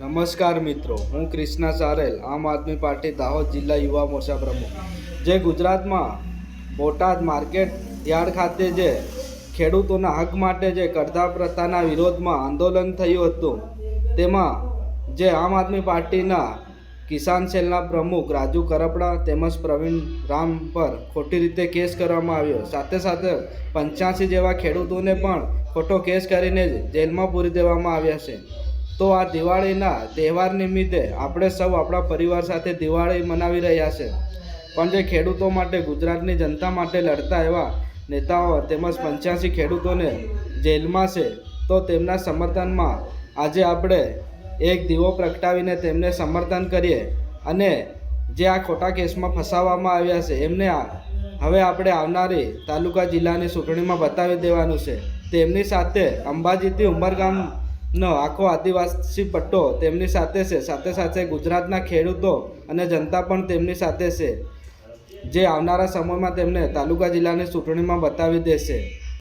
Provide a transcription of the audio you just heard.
નમસ્કાર મિત્રો, હું કૃષ્ણા સારેલ, આમ આદમી પાર્ટી દાહોદ જિલ્લા યુવા મોરચા પ્રમુખ. જે ગુજરાતમાં બોટાદ માર્કેટ યાર્ડ ખાતે જે ખેડૂતોના હક માટે જે કરતા પ્રથાના વિરોધમાં આંદોલન થયું હતું, તેમાં જે આમ આદમી પાર્ટીના કિસાન સેલના પ્રમુખ રાજુ કરપડા તેમજ પ્રવીણ રામ પર ખોટી રીતે કેસ કરવામાં આવ્યો. સાથે સાથે 85 જેવા ખેડૂતોને પણ ખોટો કેસ કરીને જેલમાં પૂરી દેવામાં આવ્યા છે. તો આ દિવાળીના તહેવાર નિમિત્તે આપણે સૌ આપણા પરિવાર સાથે દિવાળી મનાવી રહ્યા છે. પણ જે ખેડૂતો માટે, ગુજરાતની જનતા માટે લડતા એવા નેતાઓ તેમજ 85 ખેડૂતોને જેલમાં છે, તો તેમના સમર્થનમાં આજે આપણે એક દીવો પ્રગટાવીને તેમને સમર્થન કરીએ અને જે આ ખોટા કેસમાં ફસાવવામાં આવ્યા છે એમને હવે આપણે આવનારી તાલુકા જિલ્લાની ચૂંટણીમાં બતાવી દેવાનું છે. તેમની સાથે અંબાજીથી ઉમરગામનો આખો આદિવાસી પટ્ટો તેમની સાથે છે. સાથે સાથે ગુજરાતના ખેડૂતો અને જનતા પણ તેમની સાથે છે, જે આવનારા સમયમાં તેમને તાલુકા જિલ્લાની ચૂંટણીમાં બતાવી દેશે.